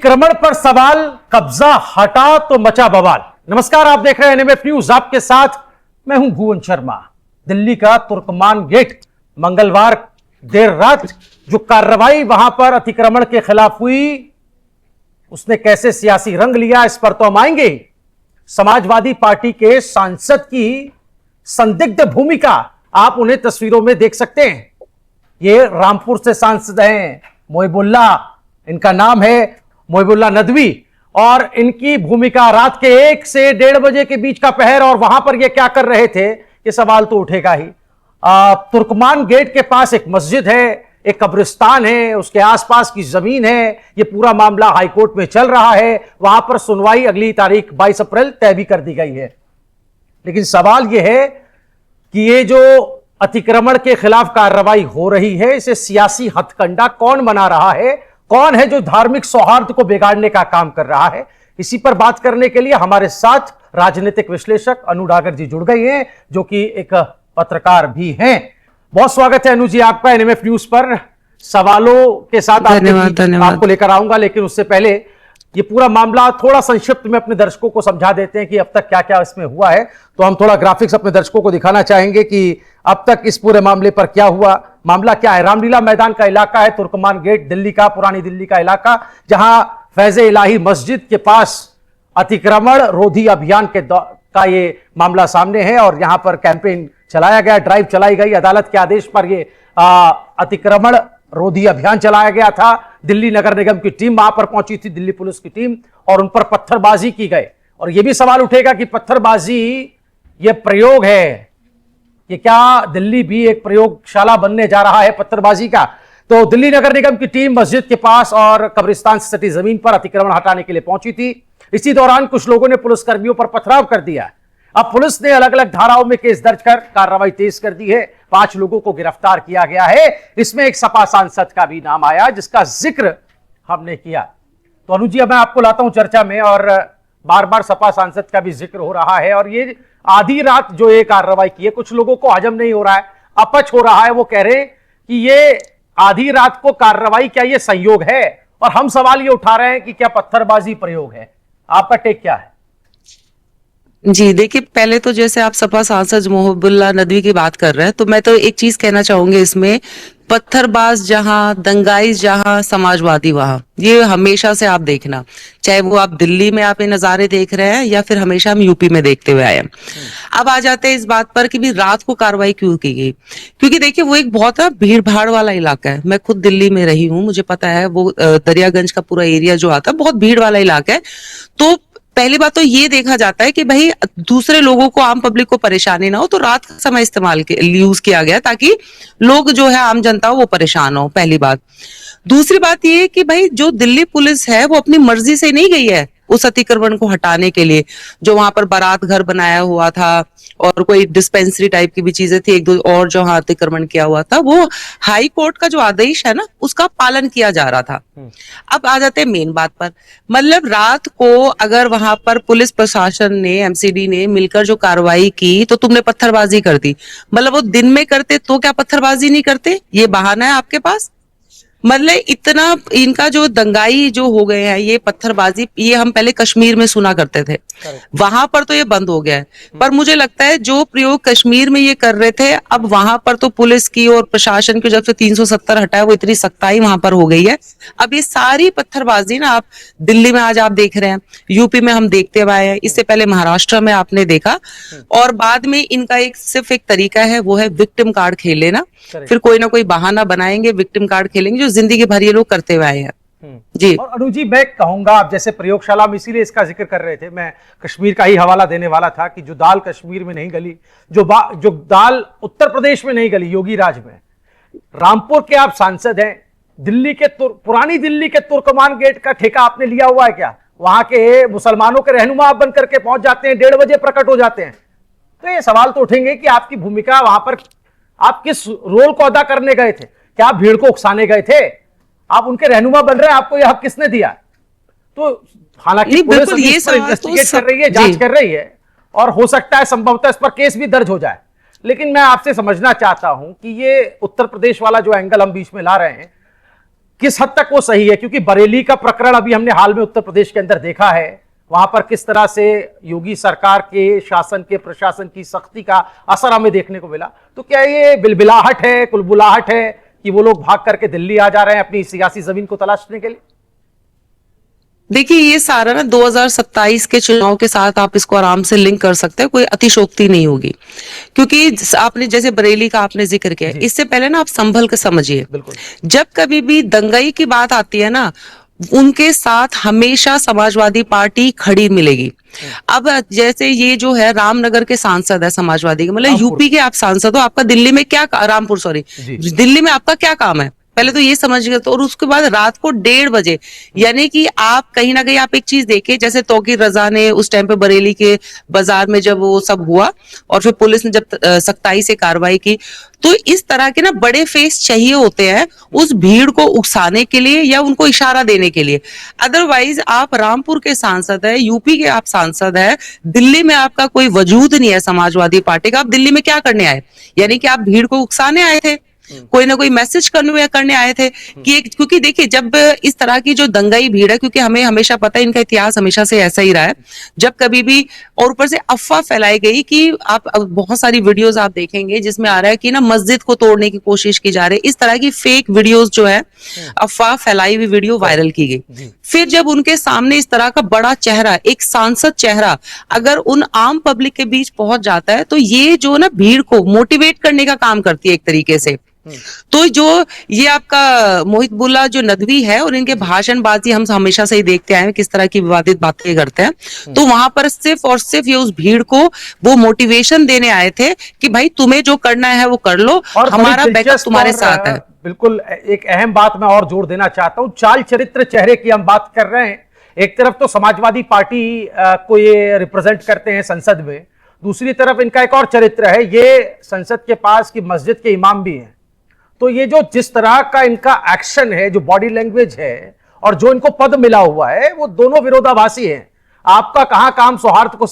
अतिक्रमण पर सवाल, कब्जा हटा तो मचा बवाल। नमस्कार, आप देख रहे हैं एनएमएफ न्यूज, आपके साथ मैं हूं भुवन शर्मा। दिल्ली का तुर्कमान गेट, मंगलवार देर रात जो कार्रवाई वहां पर अतिक्रमण के खिलाफ हुई, उसने कैसे सियासी रंग लिया, इस पर तो हम आएंगे। समाजवादी पार्टी के सांसद की संदिग्ध भूमिका, आप उन्हें तस्वीरों में देख सकते हैं। ये रामपुर से सांसद हैं, मोहिबुल्ला इनका नाम है, मोहिबुल्ला नदवी, और इनकी भूमिका रात के 1 से 1:30 बजे के बीच का पहर, और वहां पर ये क्या कर रहे थे, ये सवाल तो उठेगा ही। तुर्कमान गेट के पास एक मस्जिद है, एक कब्रिस्तान है, उसके आसपास की जमीन है। ये पूरा मामला हाईकोर्ट में चल रहा है, वहां पर सुनवाई अगली तारीख 22 अप्रैल तय भी कर दी गई है। लेकिन सवाल यह है कि ये जो अतिक्रमण के खिलाफ कार्रवाई हो रही है, इसे सियासी हथकंडा कौन बना रहा है, कौन है जो धार्मिक सौहार्द को बिगाड़ने का काम कर रहा है। इसी पर बात करने के लिए हमारे साथ राजनीतिक विश्लेषक अनु डागर जी जुड़ गए हैं, जो कि एक आपत्रकार भी हैं। बहुत स्वागत है अनु जी आपका एनएमएफ न्यूज पर। सवालों के साथ आपको लेकर आऊंगा, लेकिन उससे पहले ये पूरा मामला थोड़ा संक्षिप्त में अपने दर्शकों को समझा देते हैं कि अब तक क्या क्या इसमें हुआ है। तो हम थोड़ा ग्राफिक्स अपने दर्शकों को दिखाना चाहेंगे कि अब तक इस पूरे मामले पर क्या हुआ। मामला क्या है, रामलीला मैदान का इलाका है तुर्कमान गेट, दिल्ली का, पुरानी दिल्ली का इलाका, जहां फैज़े इलाही मस्जिद के पास अतिक्रमण रोधी अभियान का ये मामला सामने है। और यहां पर कैंपेन चलाया गया, ड्राइव चलाई गई, अदालत के आदेश पर ये अतिक्रमण रोधी अभियान चलाया गया था। दिल्ली नगर निगम की टीम वहां पर पहुंची थी, दिल्ली पुलिस की टीम, और उन पर पत्थरबाजी की गई। और यह भी सवाल उठेगा कि पत्थरबाजी ये प्रयोग है, कि क्या दिल्ली भी एक प्रयोगशाला बनने जा रहा है पत्थरबाजी का। तो दिल्ली नगर निगम की टीम मस्जिद के पास और कब्रिस्तान से सटी जमीन पर अतिक्रमण हटाने के लिए पहुंची थी। इसी दौरान कुछ लोगों ने पुलिसकर्मियों पर पथराव कर दिया। अब पुलिस ने अलग अलग धाराओं में केस दर्ज कर कार्रवाई तेज कर दी है। 5 लोगों को गिरफ्तार किया गया है। इसमें एक सपा सांसद का भी नाम आया, जिसका जिक्र हमने किया। तो अनुजी, अब मैं आपको लाता हूं चर्चा में, और बार बार सपा सांसद का भी जिक्र हो रहा है। और ये आधी रात जो ये कार्रवाई की है, कुछ लोगों को हजम नहीं हो रहा है, अपच हो रहा है। वो कह रहे हैं कि ये आधी रात को कार्रवाई, क्या ये संयोग है? और हम सवाल ये उठा रहे हैं कि क्या पत्थरबाजी प्रयोग है? आपका टेक क्या है? जी देखिए, पहले तो जैसे आप सपा सांसद मोहिबुल्ला नदवी की बात कर रहे हैं, तो मैं तो एक चीज कहना चाहूंगी इसमें, पत्थरबाज जहां, दंगाई जहां, समाजवादी वहां। ये हमेशा से आप देखना, चाहे वो आप दिल्ली में आप ये नजारे देख रहे हैं या फिर हमेशा हम यूपी में देखते हुए आए हैं। अब आ जाते हैं इस बात पर कि भी रात को कार्रवाई क्यों की गई। क्योंकि देखिए, वो एक बहुत भीड़ भाड़ वाला इलाका है। मैं खुद दिल्ली में रही हूँ, मुझे पता है वो दरियागंज का पूरा एरिया जो आता है, बहुत भीड़ वाला इलाका है। तो पहली बात तो ये देखा जाता है कि भाई दूसरे लोगों को, आम पब्लिक को परेशानी ना हो, तो रात का समय इस्तेमाल यूज किया गया ताकि लोग जो है, आम जनता हो, वो परेशान हो। पहली बात। दूसरी बात ये कि भाई जो दिल्ली पुलिस है वो अपनी मर्जी से नहीं गई है उस अतिक्रमण को हटाने के लिए। जो वहां पर बारात घर बनाया हुआ था और कोई डिस्पेंसरी टाइप की भी चीजें थी, एक दो और जो वहां अतिक्रमण किया हुआ था, वो हाई कोर्ट का जो आदेश है ना, उसका पालन किया जा रहा था। अब आ जाते हैं मेन बात पर। मतलब रात को अगर वहां पर पुलिस प्रशासन ने, एमसीडी ने मिलकर जो कार्रवाई की, तो तुमने पत्थरबाजी कर दी। मतलब वो दिन में करते तो क्या पत्थरबाजी नहीं करते? ये बहाना है आपके पास। मतलब इतना इनका जो दंगाई जो हो गए हैं, ये पत्थरबाजी, ये हम पहले कश्मीर में सुना करते थे, वहां पर तो ये बंद हो गया है। पर मुझे लगता है जो प्रयोग कश्मीर में ये कर रहे थे, अब वहां पर तो पुलिस की और प्रशासन की, जब से 370 हटाया, वो इतनी सख्ताई वहां पर हो गई है। अब ये सारी पत्थरबाजी ना, आप दिल्ली में आज आप देख रहे हैं, यूपी में हम देखते हुए आए हैं, इससे पहले महाराष्ट्र में आपने देखा, और बाद में इनका एक सिर्फ एक तरीका है, वो है विक्टिम कार्ड खेले ना। फिर कोई ना कोई बहाना बनाएंगे, विक्टिम कार्ड खेलेंगे, जो जिंदगी भर ये लोग करते हुए आए हैं। जी। और अनु जी, मैं कहूंगा, आप जैसे प्रयोगशाला में इसीलिए इसका जिक्र कर रहे थे, मैं कश्मीर का ही हवाला देने वाला था कि जो दाल कश्मीर में नहीं गली, जो दाल उत्तर प्रदेश में नहीं गली योगी राज में। रामपुर के आप सांसद हैं, दिल्ली के पुरानी दिल्ली के तुर्कमान गेट का ठेका आपने लिया हुआ है क्या? वहां के मुसलमानों के रहनुमा आप बन करके पहुंच जाते हैं, 1:30 बजे प्रकट हो जाते हैं। तो ये सवाल तो उठेंगे कि आपकी भूमिका वहां पर, आप किस रोल को अदा करने गए थे? क्या आप भीड़ को उकसाने गए थे? आप उनके रहनुमा बन रहे हैं, आपको यह हक किसने दिया? तो हालांकि पुलिस इस पर इन्वेस्टिगेट कर रही है, जांच कर रही है, और हो सकता है संभवतः इस पर केस भी दर्ज हो जाए। लेकिन मैं आपसे समझना चाहता हूं कि ये उत्तर प्रदेश वाला जो एंगल हम बीच में ला रहे हैं, किस हद तक वो सही है? क्योंकि बरेली का प्रकरण अभी हमने हाल में उत्तर प्रदेश के अंदर देखा है, वहां पर किस तरह से योगी सरकार के शासन के प्रशासन की सख्ती का असर हमें देखने को मिला। तो क्या ये बिलबिलाहट है, कुलबुलाहट है कि वो लोग भाग करके दिल्ली आ जा रहे हैं अपनी सियासी जमीन को तलाशने के लिए? देखिए, ये सारा ना 2027 के चुनाव के साथ आप इसको आराम से लिंक कर सकते हैं, कोई अतिशोक्ति नहीं होगी। क्योंकि आपने जैसे बरेली का आपने जिक्र किया, इससे पहले ना आप संभल के समझिए। बिल्कुल। जब कभी भी दंगाई की बात आती है ना, उनके साथ हमेशा समाजवादी पार्टी खड़ी मिलेगी। अब जैसे ये जो है रामनगर के सांसद है समाजवादी के, मतलब यूपी के आप सांसद हो, आपका दिल्ली में क्या रामपुर सॉरी दिल्ली में आपका क्या काम है, पहले तो ये समझिए। तो और उसके बाद रात को 1:30 बजे, यानी कि आप कहीं ना कहीं आप एक चीज देखिए, जैसे तौकीर रजा ने उस टाइम पे बरेली के बाजार में जब वो सब हुआ और फिर पुलिस ने जब सख्ताई से कार्रवाई की, तो इस तरह के ना बड़े फेस चाहिए होते हैं उस भीड़ को उकसाने के लिए या उनको इशारा देने के लिए। अदरवाइज आप रामपुर के सांसद है, यूपी के आप सांसद है, दिल्ली में आपका कोई वजूद नहीं है समाजवादी पार्टी का, आप दिल्ली में क्या करने आए? यानी कि आप भीड़ को उकसाने आए थे, कोई ना कोई मैसेज करने आए थे कि क्योंकि देखिए जब इस तरह की जो दंगाई भीड़ है, क्योंकि हमें हमेशा पता है इनका इतिहास हमेशा से ऐसा ही रहा है, जब कभी भी और ऊपर से अफवाह फैलाई गई कि आप बहुत सारी वीडियोस आप देखेंगे जिसमें आ रहा है कि ना मस्जिद को तोड़ने की कोशिश की जा रही है, इस तरह की फेक वीडियोस जो है, अफवाह फैलाई हुई वीडियो वायरल की गई। फिर जब उनके सामने इस तरह का बड़ा चेहरा, एक सांसद चेहरा अगर उन आम पब्लिक के बीच पहुंच जाता है, तो ये जो ना भीड़ को मोटिवेट करने का काम करती है एक तरीके से। तो जो ये आपका मोहित बुल्ला जो नदवी है और इनके भाषणबाजी हम हमेशा से ही देखते आए हैं किस तरह की विवादित बातें करते हैं, तो वहां पर सिर्फ और सिर्फ ये उस भीड़ को वो मोटिवेशन देने आए थे कि भाई तुम्हें जो करना है वो कर लो, और हमारा बैकअप तुम्हारे साथ है। बिल्कुल, एक अहम बात मैं और जोड़ देना चाहता हूं, चाल चरित्र चेहरे की हम बात कर रहे हैं। एक तरफ तो समाजवादी पार्टी को ये रिप्रेजेंट करते हैं संसद में, दूसरी तरफ इनका एक और चरित्र है, ये संसद के पास की मस्जिद के इमाम भी हैं। तो ये जो जिस तरह का इनका एक्शन है, जो बॉडी लैंग्वेज है और जो इनको पद मिला हुआ है, वो दोनों विरोधाभासी हैं। आपका कहां काम सौहार्द को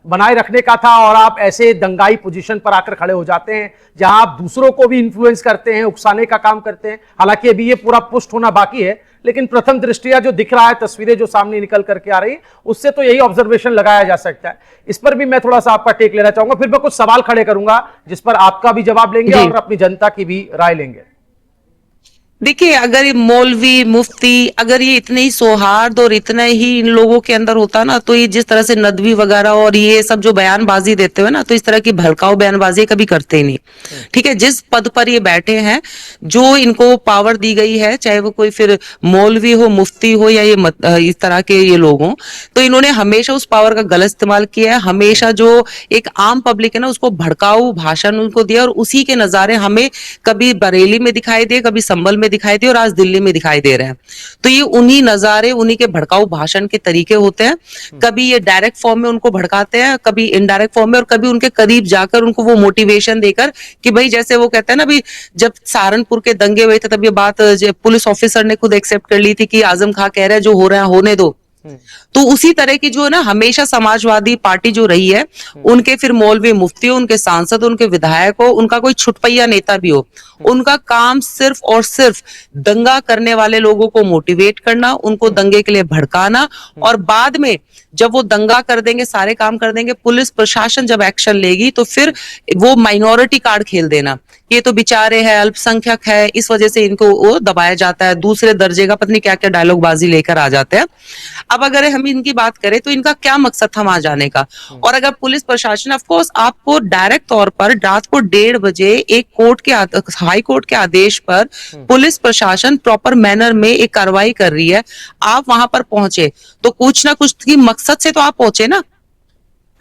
बनाए रखने का था और आप ऐसे दंगाई पोजीशन पर आकर खड़े हो जाते हैं जहां आप दूसरों को भी इन्फ्लुएंस करते हैं, उकसाने का काम करते हैं। हालांकि अभी ये पूरा पुष्ट होना बाकी है, लेकिन प्रथम दृष्टिया जो दिख रहा है, तस्वीरें जो सामने निकल करके आ रही, उससे तो यही ऑब्जर्वेशन लगाया जा सकता है। इस पर भी मैं थोड़ा सा आपका टेक लेना चाहूंगा, फिर मैं कुछ सवाल खड़े करूंगा जिस पर आपका भी जवाब लेंगे और अपनी जनता की भी राय लेंगे। देखिए, अगर ये मौलवी मुफ्ती अगर ये इतने ही सौहार्द और इतना ही इन लोगों के अंदर होता ना, तो ये जिस तरह से नदवी वगैरह और ये सब जो बयानबाजी देते हुए ना, तो इस तरह की भड़काऊ बयानबाजी कभी करते ही नहीं। ठीक है, जिस पद पर ये बैठे हैं, जो इनको पावर दी गई है, चाहे वो कोई फिर मौलवी हो, मुफ्ती हो या ये इस तरह के ये लोग हों, तो इन्होंने हमेशा उस पावर का गलत इस्तेमाल किया है। हमेशा जो एक आम पब्लिक है ना, उसको भड़काऊ भाषण उनको दिया और उसी के नजारे हमें कभी बरेली में दिखाई दिए, कभी संभल में दिखाई दिए और आज दिल्ली में दिखाई दे रहे हैं। तो ये उन्हीं नजारे, उन्हीं के भड़काऊ भाषण के तरीके होते हैं। कभी ये डायरेक्ट फॉर्म में उनको भड़काते हैं, कभी इनडायरेक्ट फॉर्म में, और कभी उनके करीब जाकर उनको वो मोटिवेशन देकर कि भाई जैसे वो कहते हैं ना, अभी जब सहारनपुर के दंगे हुए थे तब ये बात पुलिस ऑफिसर ने खुद एक्सेप्ट कर ली थी कि आजम खां कह रहे हैं जो हो रहा है होने दो। तो उसी तरह की जो है ना, हमेशा समाजवादी पार्टी जो रही है, उनके फिर मौलवी मुफ्ती हो, उनके सांसद, उनके विधायक हो, उनका कोई छुटपैया नेता भी हो, उनका काम सिर्फ और सिर्फ दंगा करने वाले लोगों को मोटिवेट करना, उनको दंगे के लिए भड़काना, और बाद में जब वो दंगा कर देंगे, सारे काम कर देंगे, पुलिस प्रशासन जब एक्शन लेगी तो फिर वो माइनॉरिटी कार्ड खेल देना, ये तो बेचारे हैं, अल्पसंख्यक है, इस वजह से इनको वो दबाया जाता है, दूसरे दर्जे का पत्नी क्या क्या डायलॉग बाजी लेकर आ जाते हैं। अब अगर हम इनकी बात करें तो इनका क्या मकसद था वहां जाने का, और अगर पुलिस प्रशासन ऑफ कोर्स आपको डायरेक्ट तौर पर रात को 1:30 बजे एक कोर्ट के हाई कोर्ट के आदेश पर पुलिस प्रशासन प्रॉपर मैनर में एक कार्रवाई कर रही है, आप वहां पर पहुंचे तो कुछ ना कुछ की मकसद से तो आप पहुंचे ना,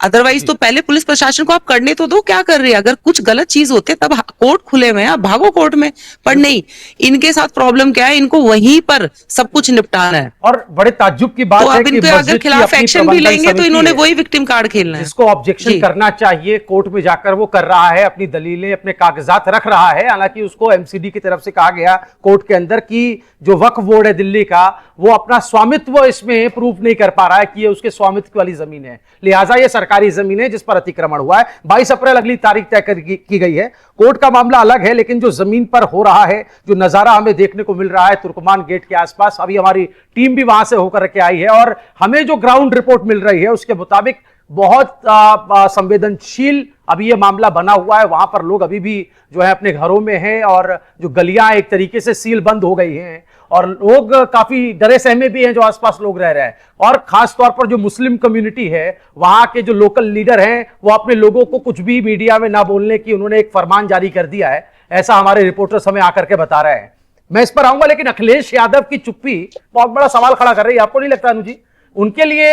अदरवाइज तो पहले पुलिस प्रशासन को आप करने तो दो क्या कर रही है। अगर कुछ गलत चीज होते तब कोर्ट खुले हुए हैं, आप भागो कोर्ट में, पर नहीं, इनके साथ प्रॉब्लम क्या है, इनको वहीं पर सब कुछ निपटाना है। और बड़े ताज्जुब की बात तो है अब कि इनके अगर खिलाफ एक्शन भी लेंगे तो इन्होंने वही विक्टिम कार्ड खेलना है, जिसको ऑब्जेक्शन करना चाहिए कोर्ट में जाकर वो कर रहा है, अपनी दलीलें, अपने कागजात रख रहा है। हालांकि उसको एमसीडी की तरफ से कहा गया कोर्ट के अंदर कि जो वक्फ बोर्ड है दिल्ली का, वो अपना स्वामित्व इसमें प्रूफ नहीं कर पा रहा है कि ये उसके स्वामित्व वाली जमीन है, लिहाजा ये सरकार सरकारी जमीन है जिस पर अतिक्रमण हुआ है। 22 अप्रैल अगली तारीख तय की गई है। कोर्ट का मामला अलग है, लेकिन जो जमीन पर हो रहा है, जो नजारा हमें देखने को मिल रहा है तुर्कमान गेट के आसपास, अभी हमारी टीम भी वहां से होकर के आई है और हमें जो ग्राउंड रिपोर्ट मिल रही है उसके मुताबिक बहुत संवेदनशील अभी ये मामला बना हुआ है। वहां पर लोग अभी भी जो है अपने घरों में हैं और जो गलियां एक तरीके से सील बंद हो गई हैं और लोग काफी डरे सहमे भी हैं जो आसपास लोग रह रहे हैं। और खास तौर पर जो मुस्लिम कम्युनिटी है, वहां के जो लोकल लीडर हैं, वो अपने लोगों को कुछ भी मीडिया में ना बोलने की उन्होंने एक फरमान जारी कर दिया है, ऐसा हमारे रिपोर्टर्स हमें आकर के बता रहे हैं। मैं इस पर आऊंगा, लेकिन अखिलेश यादव की चुप्पी बहुत बड़ा सवाल खड़ा कर रही है, आपको नहीं लगता अनु जी? उनके लिए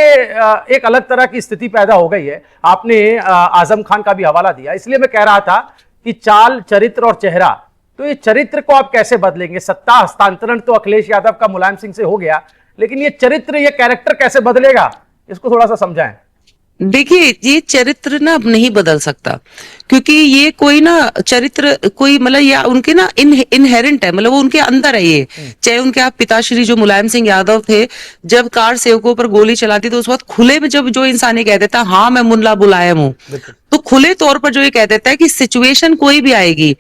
एक अलग तरह की स्थिति पैदा हो गई है। आपने आजम खान का भी हवाला दिया, इसलिए मैं कह रहा था कि चाल, चरित्र और चेहरा, तो ये चरित्र को आप कैसे बदलेंगे? सत्ता हस्तांतरण तो अखिलेश यादव का मुलायम सिंह से हो गया, लेकिन ये चरित्र, ये कैरेक्टर कैसे बदलेगा, इसको थोड़ा सा समझाएं। देखिए, ये चरित्र ना अब नहीं बदल सकता, क्योंकि ये कोई ना चरित्र कोई मतलब या उनके ना इनहेरेंट है, मतलब वो उनके अंदर है ये। चाहे उनके आप पिताश्री जो मुलायम सिंह यादव थे, जब कार सेवकों पर गोली चलाती तो उस वक्त खुले में जब जो इंसान ये कह देता हाँ मैं मुल्ला मुलायम हूँ, तो खुले तौर पर जो ये कह देता है कि सिचुएशन कोई भी आएगी,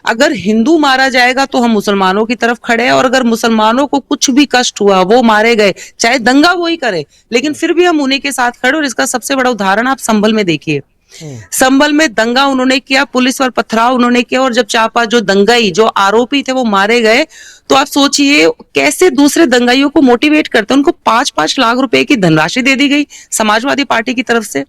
अगर हिंदू मारा जाएगा तो हम मुसलमानों की तरफ खड़े हैं, और अगर मुसलमानों को कुछ भी कष्ट हुआ, वो मारे गए, चाहे दंगा वही करे, लेकिन फिर भी हम उन्हीं के साथ खड़े। और इसका सबसे बड़ा उदाहरण आप संभल में देखिए। संभल में दंगा उन्होंने किया, पुलिस पर पथराव उन्होंने किया, और जब चापा जो दंगाई जो आरोपी थे वो मारे गए, तो आप सोचिए कैसे दूसरे दंगाइयों को मोटिवेट करते हैं। उनको 5-5 लाख रुपए की धनराशि दे दी गई समाजवादी पार्टी की तरफ से।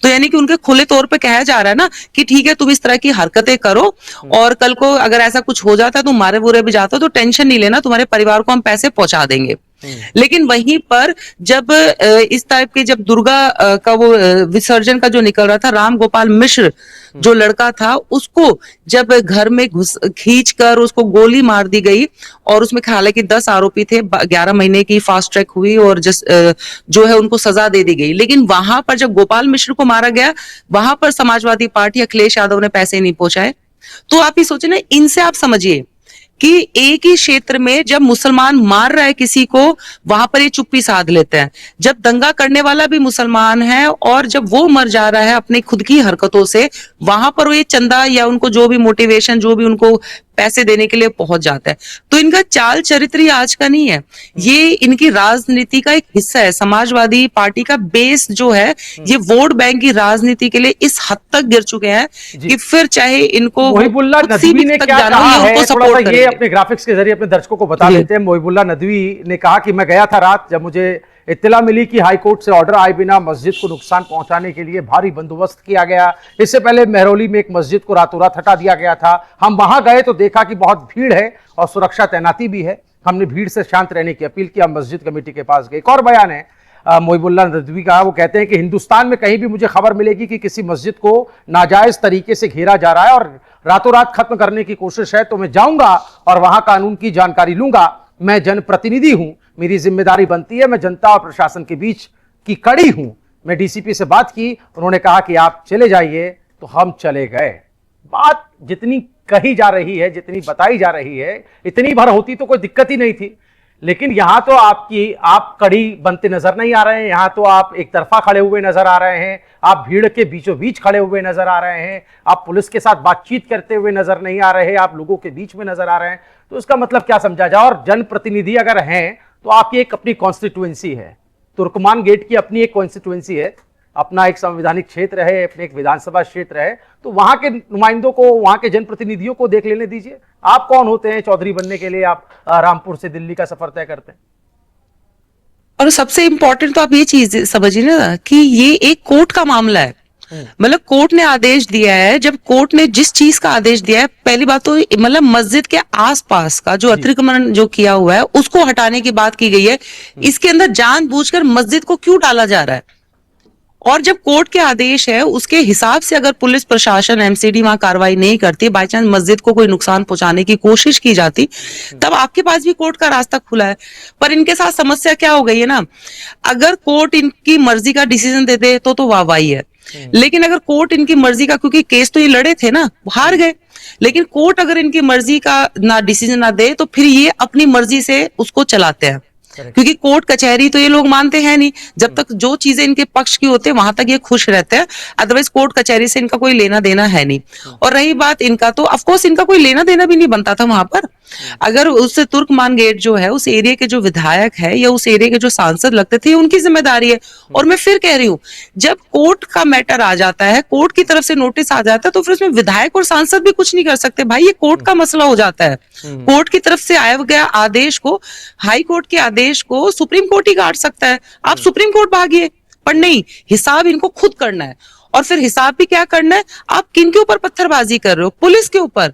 तो यानी कि उनके खुले तौर पे कहा जा रहा है ना कि ठीक है तुम इस तरह की हरकतें करो, और कल को अगर ऐसा कुछ हो जाता है, तुम मारे बुरे भी जाते हो तो टेंशन नहीं लेना, तुम्हारे परिवार को हम पैसे पहुंचा देंगे। लेकिन वहीं पर जब इस टाइप के जब दुर्गा का वो विसर्जन का जो निकल रहा था, राम गोपाल मिश्र जो लड़का था, उसको जब घर में खींच कर उसको गोली मार दी गई, और उसमें हालांकि 10 आरोपी थे, 11 महीने की फास्ट ट्रैक हुई और जो है उनको सजा दे दी गई। लेकिन वहां पर जब गोपाल मिश्र को मारा गया, वहां पर समाजवादी पार्टी अखिलेश यादव ने पैसे नहीं पहुंचाए। तो आप ये सोचे ना, इनसे आप समझिए कि एक ही क्षेत्र में जब मुसलमान मार रहा है किसी को, वहां पर ये चुप्पी साध लेते हैं। जब दंगा करने वाला भी मुसलमान है और जब वो मर जा रहा है अपनी खुद की हरकतों से, वहां पर वो ये चंदा या उनको जो भी मोटिवेशन, जो भी उनको पैसे देने के लिए पहुंच जाता है। तो इनका चाल चरित्र ही आज का नहीं है, ये इनकी राजनीति का एक हिस्सा है। समाजवादी पार्टी का बेस जो है, ये वोट बैंक की राजनीति के लिए इस हद तक गिर चुके हैं कि फिर चाहे इनको मोहिबुल्लाह नदवी ने क्या कहा है, थोड़ा सा ये अपने ग्राफिक्स के जरिए अपने दर्शकों को बता देते हैं। मोहिबुल्लाह नदवी ने कहा कि मैं गया था रात, जब मुझे इत्तला मिली कि हाईकोर्ट से ऑर्डर आए बिना मस्जिद को नुकसान पहुंचाने के लिए भारी बंदोबस्त किया गया। इससे पहले मेहरौली में एक मस्जिद को रातों रात हटा दिया गया था। हम वहां गए तो देखा कि बहुत भीड़ है और सुरक्षा तैनाती भी है। हमने भीड़ से शांत रहने की अपील की। हम मस्जिद कमेटी के पास गए। एक और बयान है मोहिबुल्लाह नदवी का, वो कहते हैं कि हिंदुस्तान में कहीं भी मुझे खबर मिलेगी कि किसी मस्जिद को नाजायज तरीके से घेरा जा रहा है और रातों रात खत्म करने की कोशिश है, तो मैं जाऊंगा और वहां कानून की जानकारी लूंगा। मैं जनप्रतिनिधि हूं, मेरी जिम्मेदारी बनती है, मैं जनता और प्रशासन के बीच की कड़ी हूं। मैं डीसीपी से बात की, उन्होंने कहा कि आप चले जाइए, तो हम चले गए। बात जितनी कही जा रही है, जितनी बताई जा रही है, इतनी भर होती तो कोई दिक्कत ही नहीं थी। लेकिन यहां तो आप कड़ी बनते नजर नहीं आ रहे हैं। यहां तो आप एक तरफा खड़े हुए नजर आ रहे हैं। आप भीड़ के बीचों बीच खड़े हुए नजर आ रहे हैं। आप पुलिस के साथ बातचीत करते हुए नजर नहीं आ रहे। आप लोगों के बीच में नजर आ रहे हैं। तो इसका मतलब क्या समझा जाए? और जनप्रतिनिधि अगर हैं तो आपकी एक अपनी कॉन्स्टिट्यूएंसी है, तुर्कमान गेट की अपनी एक कॉन्स्टिट्यूएंसी है, अपना एक संवैधानिक क्षेत्र है, अपने एक विधानसभा क्षेत्र है। तो वहां के नुमाइंदों को, वहां के जनप्रतिनिधियों को देख लेने दीजिए। आप कौन होते हैं चौधरी बनने के लिए? आप रामपुर से दिल्ली का सफर तय करते हैं। और सबसे इंपॉर्टेंट तो आप ये चीज समझिए ना कि ये एक कोर्ट का मामला है। मतलब कोर्ट ने आदेश दिया है। जब कोर्ट ने जिस चीज का आदेश दिया है, पहली बात तो मतलब मस्जिद के आसपास का जो अतिक्रमण जो किया हुआ है उसको हटाने की बात की गई है। इसके अंदर जानबूझकर मस्जिद को क्यों डाला जा रहा है? और जब कोर्ट के आदेश है उसके हिसाब से अगर पुलिस प्रशासन, एमसीडी वहां कार्रवाई नहीं करती, बाई चांस मस्जिद को कोई नुकसान पहुंचाने की कोशिश की जाती, तब आपके पास भी कोर्ट का रास्ता खुला है। पर इनके साथ समस्या क्या हो गई है ना, अगर कोर्ट इनकी मर्जी का डिसीजन दे दे तो वाहवाही है। लेकिन अगर कोर्ट इनकी मर्जी का, क्योंकि केस तो ये लड़े थे ना, हार गए, लेकिन कोर्ट अगर इनकी मर्जी का ना डिसीजन ना दे तो फिर ये अपनी मर्जी से उसको चलाते हैं। क्योंकि कोर्ट कचहरी तो ये लोग मानते हैं नहीं, जब तक जो चीजें इनके पक्ष की होती है वहां तक ये खुश रहते हैं, अदरवाइज कोर्ट कचहरी से इनका कोई लेना देना है नहीं। और रही बात इनका, तो ऑफकोर्स इनका कोई लेना देना भी नहीं बनता था वहां पर। अगर उससे तुर्कमान गेट जो है, उस एरिया के जो विधायक है या उस एरिया के जो सांसद लगते थे, उनकी जिम्मेदारी है। और मैं फिर कह रही हूँ, जब कोर्ट का मैटर आ जाता है, कोर्ट की तरफ से नोटिस आ जाता है, तो फिर उसमें विधायक और सांसद भी कुछ नहीं कर सकते भाई, ये कोर्ट का मसला हो जाता है। कोर्ट की तरफ से आया गया आदेश को, हाई कोर्ट के आदेश को सुप्रीम कोर्ट ही काट सकता है। आप सुप्रीम कोर्ट भागिए, पर नहीं, हिसाब इनको खुद करना है। और फिर हिसाब भी क्या करना है, आप किन के ऊपर पत्थरबाजी कर रहे हो? पुलिस के ऊपर।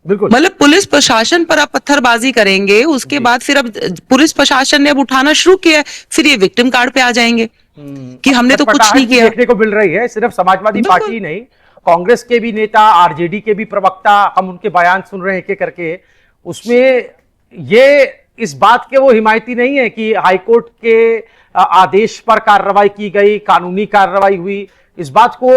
बिल्कुल, मतलब पुलिस प्रशासन पर आप पत्थरबाजी करेंगे, उसके बाद फिर अब पुलिस प्रशासन ने अब उठाना शुरू किया, फिर ये विक्टिम कार्ड पे आ जाएंगे कि हमने तो कुछ नहीं किया। देखने को मिल रही है। सिर्फ समाजवादी पार्टी ही नहीं, कांग्रेस के भी नेता, आरजेडी के भी प्रवक्ता, हम उनके बयान सुन रहे हैं एक एक करके। उसमें ये इस बात के वो हिमायती नहीं है कि हाईकोर्ट के आदेश पर कार्रवाई की गई, कानूनी कार्रवाई हुई, इस बात को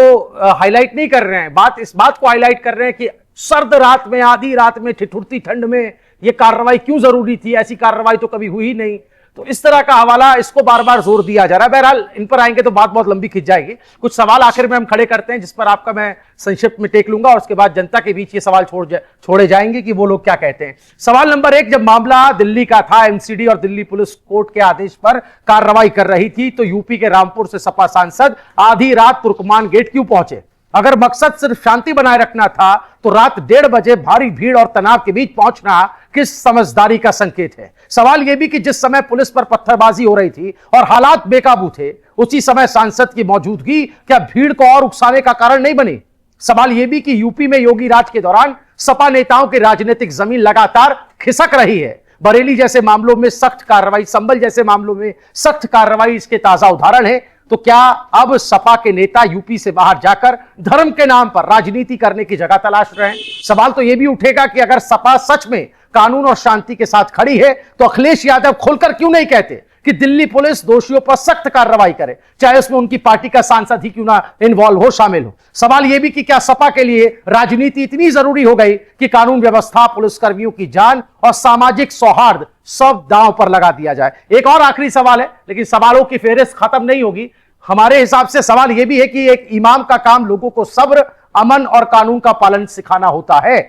हाईलाइट नहीं कर रहे हैं। इस बात को हाईलाइट कर रहे हैं कि सर्द रात में, आधी रात में, ठिठुरती ठंड में यह कार्रवाई क्यों जरूरी थी, ऐसी कार्रवाई तो कभी हुई नहीं। तो इस तरह का हवाला, इसको बार बार जोर दिया जा रहा है। बहरहाल इन पर आएंगे तो बात बहुत लंबी खिंच जाएगी। कुछ सवाल आखिर में हम खड़े करते हैं जिस पर आपका मैं संक्षिप्त में टेक लूंगा, और उसके बाद जनता के बीच ये सवाल छोड़े जाएंगे कि वो लोग क्या कहते हैं। सवाल नंबर 1, जब मामला दिल्ली का था, एमसीडी और दिल्ली पुलिस कोर्ट के आदेश पर कार्रवाई कर रही थी, तो यूपी के रामपुर से सपा सांसद आधी रात तुर्कमान गेट क्यों पहुंचे? अगर मकसद सिर्फ शांति बनाए रखना था, तो रात 1:30 बजे भारी भीड़ और तनाव के बीच पहुंचना किस समझदारी का संकेत है? सवाल यह भी कि जिस समय पुलिस पर पत्थरबाजी हो रही थी और हालात बेकाबू थे, उसी समय सांसद की मौजूदगी क्या भीड़ को और उकसाने का कारण नहीं बनी? सवाल यह भी कि यूपी में योगी राज के दौरान सपा नेताओं की राजनीतिक जमीन लगातार खिसक रही है। बरेली जैसे मामलों में सख्त कार्रवाई, संभल जैसे मामलों में सख्त कार्रवाई इसके ताजा उदाहरण है। तो क्या अब सपा के नेता यूपी से बाहर जाकर धर्म के नाम पर राजनीति करने की जगह तलाश रहे हैं? सवाल तो यह भी उठेगा कि अगर सपा सच में कानून और शांति के साथ खड़ी है, तो अखिलेश यादव खुलकर क्यों नहीं कहते कि दिल्ली पुलिस दोषियों पर सख्त कार्रवाई करे, चाहे उसमें उनकी पार्टी का सांसद ही क्यों ना इन्वॉल्व हो, शामिल हो। सवाल यह भी कि क्या सपा के लिए राजनीति इतनी जरूरी हो गई कि कानून व्यवस्था, पुलिसकर्मियों की जान और सामाजिक सौहार्द सब दांव पर लगा दिया जाए? एक और आखिरी सवाल है, लेकिन सवालों की फेहरिस्त खत्म नहीं होगी। हमारे हिसाब से सवाल यह भी है कि एक इमाम का काम लोगों को सब्र, अमन और कानून का पालन सिखाना होता है।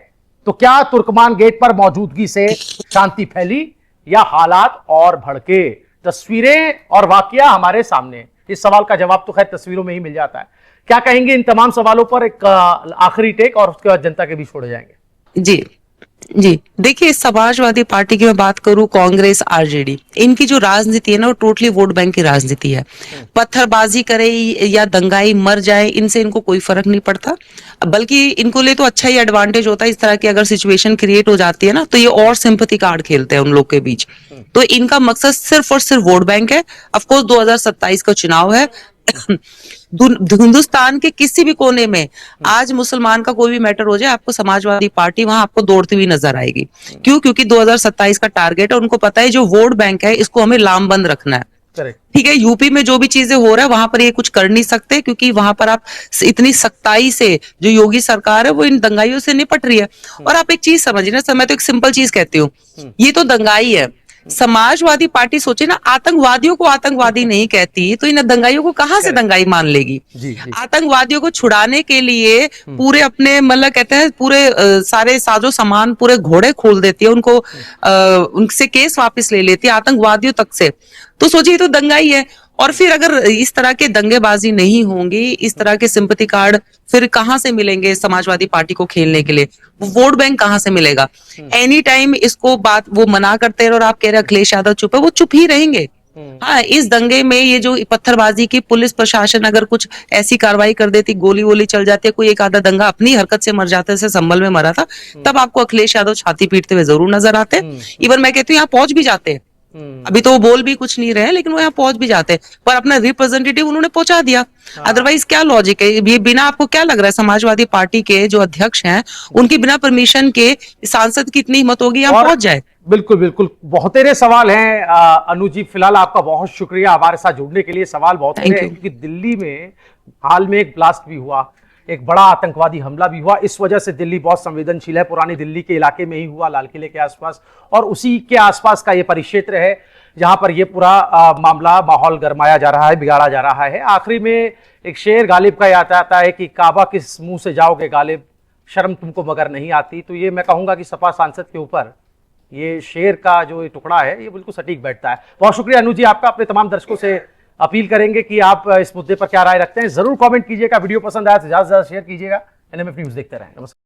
तो क्या तुर्कमान गेट पर मौजूदगी से शांति फैली या हालात और भड़के? तस्वीरें और वाकया हमारे सामने। इस सवाल का जवाब तो खैर तस्वीरों में ही मिल जाता है। क्या कहेंगे इन तमाम सवालों पर? एक आखिरी टेक और उसके बाद जनता के बीच छोड़े जाएंगे। जी देखिए, समाजवादी पार्टी की मैं बात करूं, कांग्रेस, आरजेडी, इनकी जो राजनीति है ना, वो टोटली वोट बैंक की राजनीति है। पत्थरबाजी करे या दंगाई मर जाए, इनसे इनको कोई फर्क नहीं पड़ता। बल्कि इनको लिए तो अच्छा ही एडवांटेज होता है, इस तरह की अगर सिचुएशन क्रिएट हो जाती है ना, तो ये और सिंपैथी कार्ड खेलते हैं उन लोग के बीच। तो इनका मकसद सिर्फ और सिर्फ वोट बैंक है। ऑफकोर्स 2027 का चुनाव है। हिंदुस्तान के किसी भी कोने में आज मुसलमान का कोई भी मैटर हो जाए, आपको समाजवादी पार्टी वहां आपको दौड़ती हुई नजर आएगी। क्यों? क्योंकि 2027 का टारगेट है, उनको पता है जो वोट बैंक है इसको हमें लामबंद रखना है। ठीक है, यूपी में जो भी चीजें हो रहा है वहां पर ये कुछ कर नहीं सकते, क्योंकि वहां पर आप इतनी सख्ताई से जो योगी सरकार है वो इन दंगाइयों से निपट रही है। और आप एक चीज समझिए ना, मैं तो एक सिंपल चीज कहती हूँ, ये तो दंगाई है। समाजवादी पार्टी सोचे ना, आतंकवादियों को आतंकवादी नहीं कहती, तो इन दंगाइयों को कहां से दंगाई मान लेगी? आतंकवादियों को छुड़ाने के लिए पूरे अपने, मतलब कहते हैं पूरे सारे साजो सामान, पूरे घोड़े खोल देती है, उनको उनसे केस वापस ले लेती है, आतंकवादियों तक से। तो सोचिए, तो दंगाई है। और फिर अगर इस तरह के दंगेबाजी नहीं होंगी, इस तरह के सिंपैथी कार्ड फिर कहां से मिलेंगे समाजवादी पार्टी को खेलने के लिए? वोट बैंक कहां से मिलेगा? एनी टाइम इसको बात वो मना करते रहे और आप कह रहे अखिलेश यादव चुप है, वो चुप ही रहेंगे। हाँ, इस दंगे में ये जो पत्थरबाजी की पुलिस प्रशासन अगर कुछ ऐसी कार्रवाई कर देती, गोली वोली चल जाती है, कोई एक आधा दंगा अपनी हरकत से मर जाता है, जैसे संभल में मरा था, तब आपको अखिलेश यादव छाती पीटते हुए जरूर नजर आते। इवन मैं कहती हूँ यहाँ पहुंच भी जाते। अभी तो वो बोल भी कुछ नहीं रहे, लेकिन वो यहाँ पहुंच भी जाते, पर अपना रिप्रेजेंटेटिव उन्होंने पहुंचा दिया। अदरवाइज क्या लॉजिक है ये? बिना, आपको क्या लग रहा है समाजवादी पार्टी के जो अध्यक्ष हैं उनकी बिना परमिशन के सांसद की इतनी हिम्मत होगी यहाँ पहुंच जाए? बिल्कुल बिल्कुल, बहुत तेरे सवाल हैं अनु जी। फिलहाल आपका बहुत शुक्रिया हमारे साथ जुड़ने के लिए। सवाल बहुत तेरे हैं, क्योंकि दिल्ली में हाल में एक ब्लास्ट भी हुआ, एक बड़ा आतंकवादी हमला भी हुआ। इस वजह से दिल्ली बहुत संवेदनशील है, पुरानी दिल्ली के इलाके में ही हुआ, लाल किले के आसपास, और उसी के आसपास का ये परिक्षेत्र है जहां पर ये पूरा मामला, माहौल गरमाया जा रहा है, बिगाड़ा जा रहा है। आखिरी में एक शेर गालिब का याद आता है कि काबा किस मुंह से जाओगे गालिब, शर्म तुमको मगर नहीं आती। तो ये मैं कहूंगा कि सपा सांसद के ऊपर ये शेर का जो ये टुकड़ा है ये बिल्कुल सटीक बैठता है। बहुत शुक्रिया अनु जी आपका। अपने तमाम दर्शकों से अपील करेंगे कि आप इस मुद्दे पर क्या राय रखते हैं, जरूर कमेंट कीजिएगा। वीडियो पसंद आया तो ज्यादा से ज्यादा शेयर कीजिएगा। एनएमएफ न्यूज देखते रहें। नमस्कार।